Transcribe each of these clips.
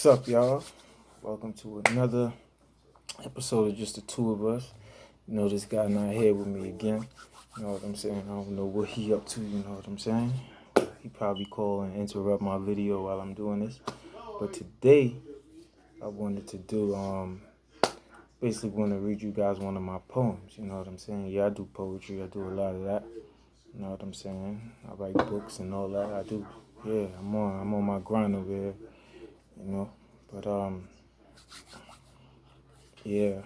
What's up, y'all? Welcome to another episode of just the two of us. You know, this guy not here with me again. You know what I'm saying? I don't know what he up to, you know what I'm saying? He probably call and interrupt my video while I'm doing this. But today, I wanted to basically want to read you guys one of my poems. You know what I'm saying? Yeah, I do poetry. I do a lot of that. You know what I'm saying? I write books and all that. I do. Yeah, I'm on my grind over here. You know, but yeah.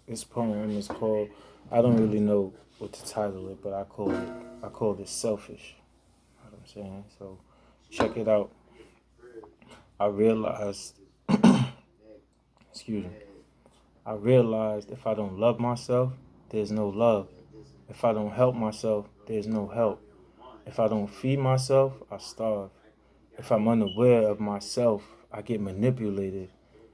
This poem is called, I don't really know what to title it, but I call it Selfish. You know what I'm saying? So check it out. I realized, excuse me, I realized if I don't love myself, there's no love. If I don't help myself, there's no help. If I don't feed myself, I starve. If I'm unaware of myself, I get manipulated.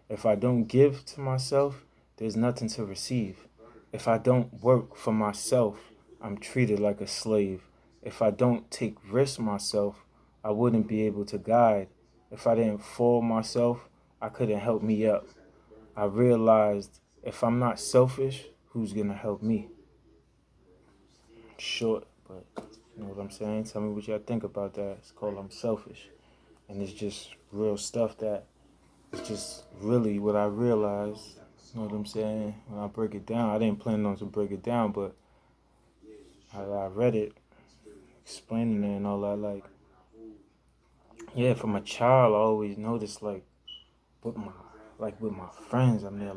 If I don't give to myself, there's nothing to receive. If I don't work for myself, I'm treated like a slave. If I don't take risks myself, I wouldn't be able to guide. If I didn't fall myself, I couldn't help me up. I realized if I'm not selfish, who's gonna help me? Short, but you know what I'm saying? Tell me what y'all think about that. It's called I'm Selfish. And it's just real stuff that it's just really what I realized. You know what I'm saying? When I break it down, I didn't plan on to break it down, but I read it, explaining it and all that. Yeah, from a child, I always noticed with my friends, I'm there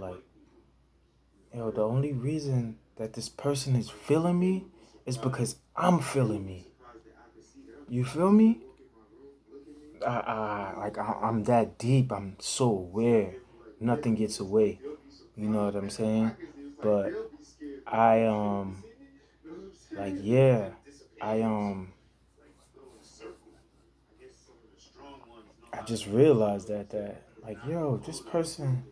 the only reason that this person is feeling me is because I'm feeling me. You feel me? I'm that deep. I'm so aware. Nothing gets away. You know what I'm saying? But I yeah, I I just realized that this person,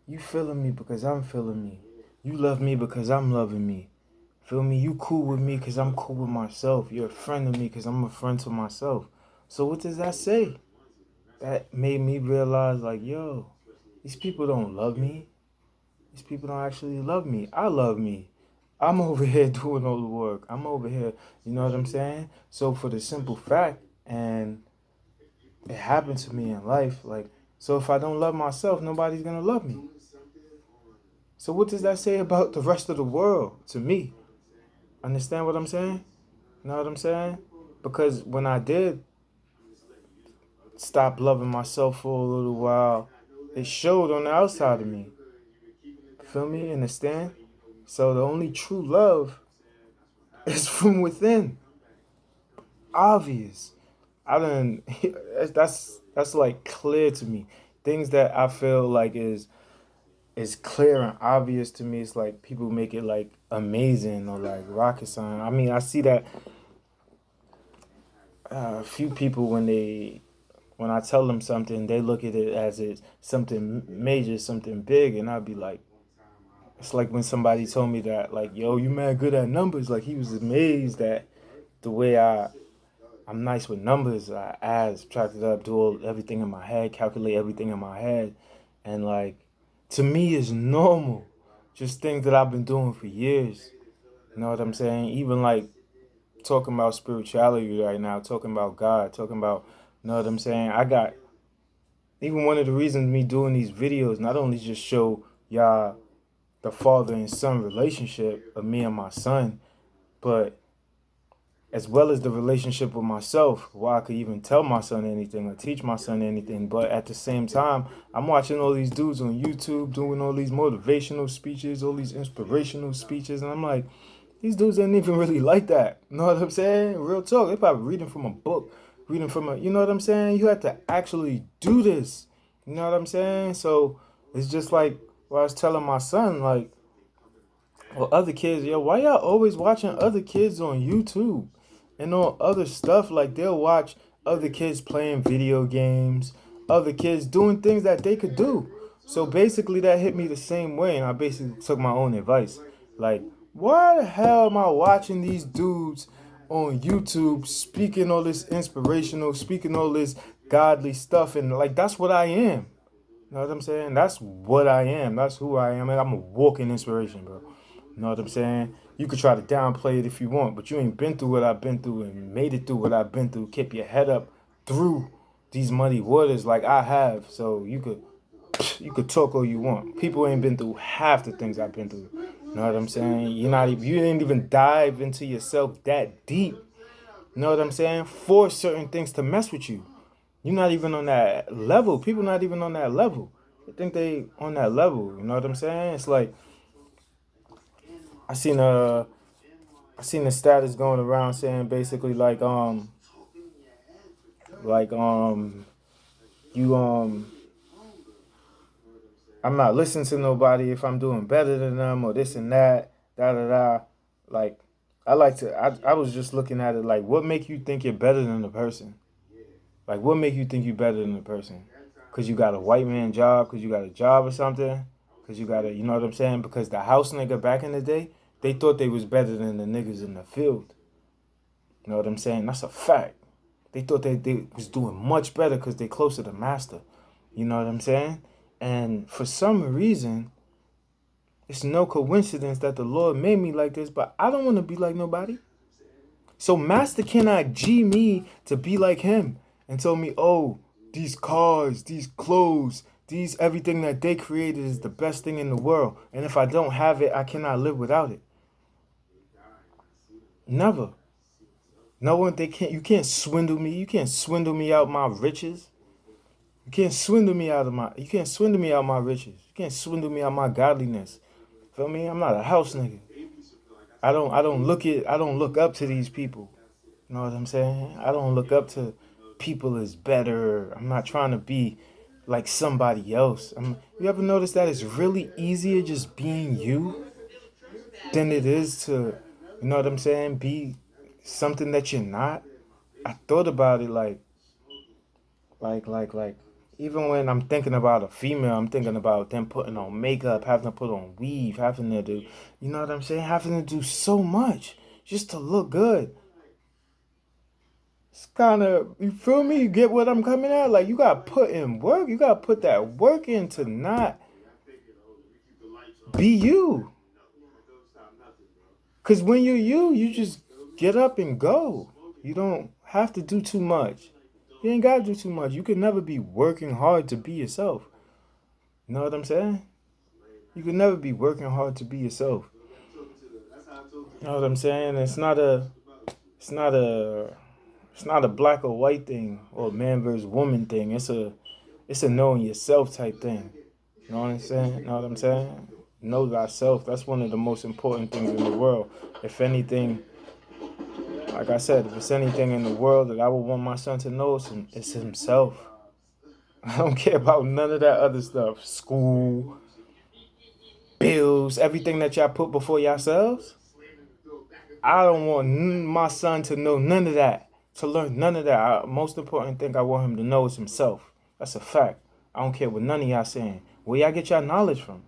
you feeling me because I'm feeling me. You love me because I'm loving me. Feel me? You cool with me because I'm cool with myself. You're a friend to me because I'm a friend to myself. So what does that say? That made me realize these people don't love me. These people don't actually love me. I love me. I'm over here doing all the work. I'm over here, you know what I'm saying? So for the simple fact, and it happened to me in life, so if I don't love myself, nobody's gonna love me. So what does that say about the rest of the world to me? Understand what I'm saying? You know what I'm saying? Because when I did stop loving myself for a little while, it showed on the outside of me. Feel me? Understand? So the only true love is from within. Obvious. I don't. That's like clear to me. Things that I feel like is clear and obvious to me. It's like people make it like amazing or like rocket science. I mean, I see that a few people when I tell them something, they look at it as it's something major, something big, and I'd be like, it's like when somebody told me that, like, yo, you mad good at numbers. Like he was amazed at the way I'm nice with numbers. I add, subtract it up, everything in my head, calculate everything in my head, and like to me it's normal. Just things that I've been doing for years. You know what I'm saying? Even like talking about spirituality right now, talking about God, talking about, you know what I'm saying? I got even one of the reasons me doing these videos, not only just show y'all the father and son relationship of me and my son, but as well as the relationship with myself, where I could even tell my son anything or teach my son anything. But at the same time, I'm watching all these dudes on YouTube doing all these motivational speeches, all these inspirational speeches, and I'm like, these dudes ain't even really like that. You know what I'm saying? Real talk. They probably reading from a book, you know what I'm saying? You have to actually do this. You know what I'm saying? So it's just like what I was telling my son, other kids, yo, why y'all always watching other kids on YouTube and on other stuff? Like they'll watch other kids playing video games, other kids doing things that they could do. So basically that hit me the same way, and I basically took my own advice. Like, why the hell am I watching these dudes on YouTube speaking all this inspirational, speaking all this godly stuff, and like that's what I am. You know what I'm saying? That's what I am. That's who I am. And I'm a walking inspiration, bro. You know what I'm saying? You could try to downplay it if you want, but you ain't been through what I've been through and made it through what I've been through. Keep your head up through these muddy waters like I have. So you could talk all you want. People ain't been through half the things I've been through. You know what I'm saying? You didn't even dive into yourself that deep. You know what I'm saying? For certain things to mess with you. You're not even on that level. People not even on that level. They think they on that level. You know what I'm saying? It's like I seen the status going around saying basically you I'm not listening to nobody if I'm doing better than them or this and that, da da da. Like I was just looking at it like what make you think you're better than the person? Like, what make you think you better than the person? Because you got a white man job, because you got a job or something, because you got a, you know what I'm saying? Because the house nigga back in the day, they thought they was better than the niggas in the field. You know what I'm saying? That's a fact. They thought they was doing much better because they closer to master. You know what I'm saying? And for some reason, it's no coincidence that the Lord made me like this, but I don't want to be like nobody. So master cannot G me to be like him. And told me, oh, these cars, these clothes, these everything that they created is the best thing in the world. And if I don't have it, I cannot live without it. Never. No one, you can't swindle me. You can't swindle me out my riches. You can't swindle me out my riches. You can't swindle me out my godliness. Feel me? I'm not a house nigga. I don't look up to these people. You know what I'm saying? I don't look up to people as better. I'm not trying to be like somebody else. You ever notice that it's really easier just being you than it is to, you know what I'm saying, be something that you're not? I thought about it like even when I'm thinking about a female, I'm thinking about them putting on makeup, having to put on weave, having to do, you know what I'm saying, having to do so much just to look good. It's kind of, you feel me? You get what I'm coming at? Like, you got to put in work. You got to put that work in to not be you. Because when you're you, you just get up and go. You don't have to do too much. You ain't got to do too much. You can never be working hard to be yourself. You know what I'm saying? You can never be working hard to be yourself. You know what I'm saying? It's not a black or white thing or man versus woman thing. It's a knowing yourself type thing. You know what I'm saying? You know what I'm saying? Know thyself. That's one of the most important things in the world. If anything, like I said, if it's anything in the world that I would want my son to know, it's himself. I don't care about none of that other stuff. School, bills, everything that y'all put before yourselves. I don't want my son to know none of that. To learn none of that. Most important thing I want him to know is himself. That's a fact. I don't care what none of y'all saying. Where y'all get y'all knowledge from?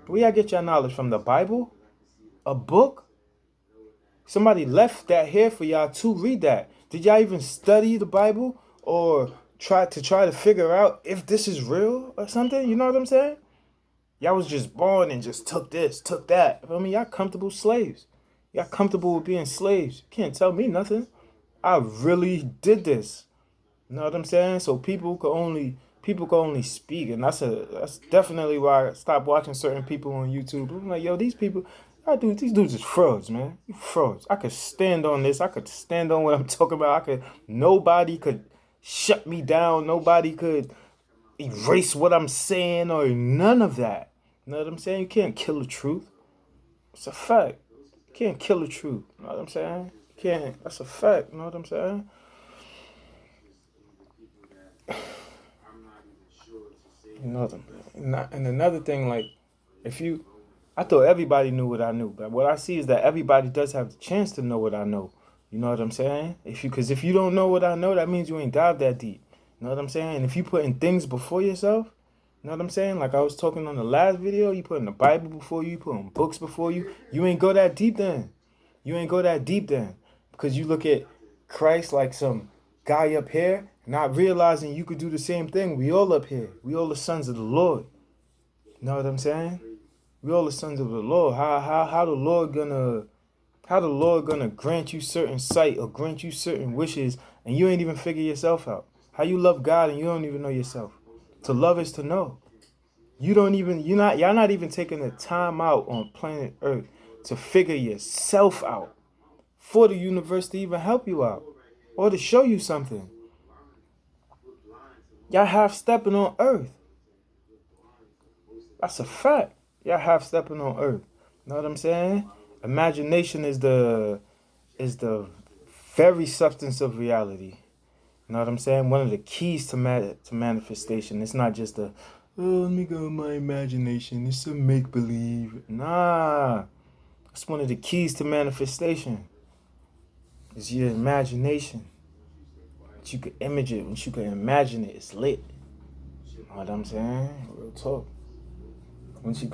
Where y'all get y'all knowledge from? The Bible? A book? Somebody left that here for y'all to read that. Did y'all even study the Bible or try to figure out if this is real or something? You know what I'm saying? Y'all was just born and just took this, took that. I mean, y'all comfortable slaves. Y'all comfortable with being slaves. You can't tell me nothing. I really did this. You know what I'm saying? So people can only speak, and that's definitely why I stopped watching certain people on YouTube. I'm like, yo, these dudes is frauds, man. You frauds. I could stand on this. I could stand on what I'm talking about. Nobody could shut me down. Nobody could erase what I'm saying or none of that. You know what I'm saying? You can't kill the truth. It's a fact. You can't kill the truth. You know what I'm saying? You can't. That's a fact. You know what I'm saying? You know, and another thing, like, I thought everybody knew what I knew, but what I see is that everybody does have the chance to know what I know. You know what I'm saying? Because if you don't know what I know, that means you ain't dived that deep. You know what I'm saying? And if you putting things before yourself, you know what I'm saying? Like I was talking on the last video, you putting the Bible before you, putting books before you. You ain't go that deep then. You ain't go that deep then. Because you look at Christ like some guy up here, not realizing you could do the same thing. We all up here. We all the sons of the Lord. You know what I'm saying? We all the sons of the Lord. How the Lord gonna grant you certain sight or grant you certain wishes and you ain't even figure yourself out? How you love God and you don't even know yourself? To love is to know. Y'all not even taking the time out on planet Earth to figure yourself out for the universe to even help you out or to show you something. Y'all half stepping on Earth. That's a fact. Y'all half stepping on Earth. Know what I'm saying? Imagination is the very substance of reality. You know what I'm saying? One of the keys to manifestation. It's not just let me go with my imagination. It's a make believe. Nah, it's one of the keys to manifestation. It's your imagination. That you could image it, once you can imagine it, it's lit. You know what I'm saying? Real talk. Once you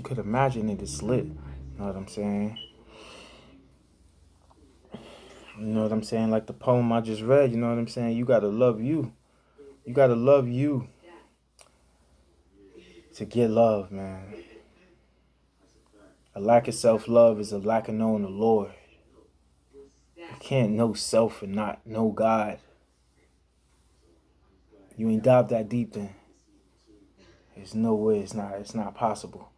could imagine it, it's lit. You know what I'm saying? You know what I'm saying? Like the poem I just read, you know what I'm saying? You gotta love you. You gotta love you to get love, man. A lack of self-love is a lack of knowing the Lord. You can't know self and not know God. You ain't dive that deep then. There's no way, it's not possible.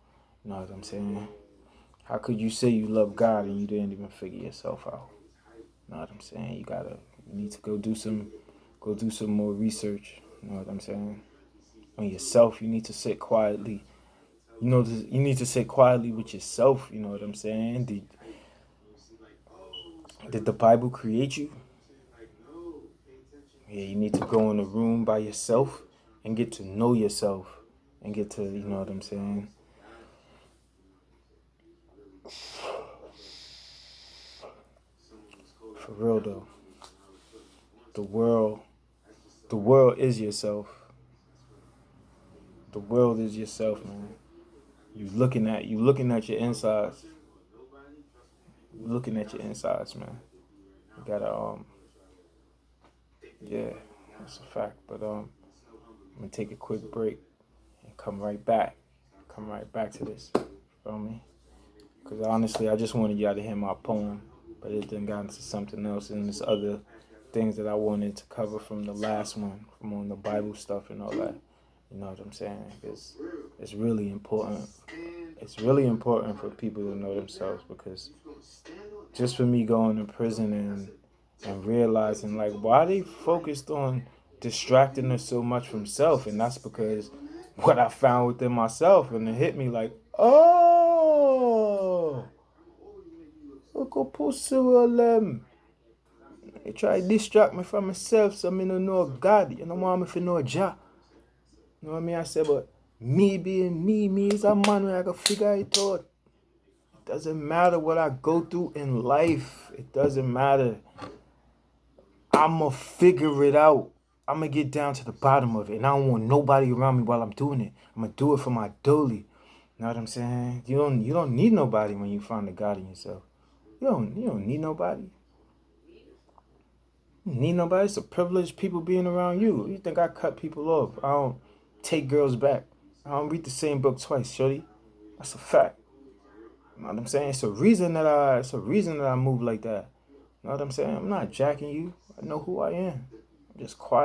You know what I'm saying? How could you say you love God and you didn't even figure yourself out? You know what I'm saying? You need to go do some more research. You know what I'm saying? On yourself, you need to sit quietly. You need to sit quietly with yourself. You know what I'm saying? Did the Bible create you? Yeah, you need to go in a room by yourself and get to know yourself and get to, you know what I'm saying? For real though. The world is yourself. The world is yourself, man. You looking at your insides. You looking at your insides, man. You gotta yeah, that's a fact. But I'm gonna take a quick break and come right back. Come right back to this. You feel me? Because honestly, I just wanted y'all to hear my poem, but it then got into something else and there's other things that I wanted to cover from the last one, from on the Bible stuff and all that. You know what I'm saying? It's really important. It's really important for people to know themselves, because just for me going to prison and realizing like why they focused on distracting us so much from self, and that's because what I found within myself, and it hit me like, oh, look up them. They try to distract me from myself so me no know God. You know want me to know Jah. You know what I mean? I said, but me being me is a man where I can figure it out. It doesn't matter what I go through in life. It doesn't matter. I'ma figure it out. I'ma get down to the bottom of it. And I don't want nobody around me while I'm doing it. I'ma do it for my dolly. You know what I'm saying? You don't need nobody when you find the God in yourself. You don't need nobody. You don't need nobody. It's a privilege people being around you. You think I cut people off? I don't take girls back. I don't read the same book twice, shorty. That's a fact. You know what I'm saying? It's a reason that I move like that. You know what I'm saying? I'm not jacking you. I know who I am. I'm just quiet.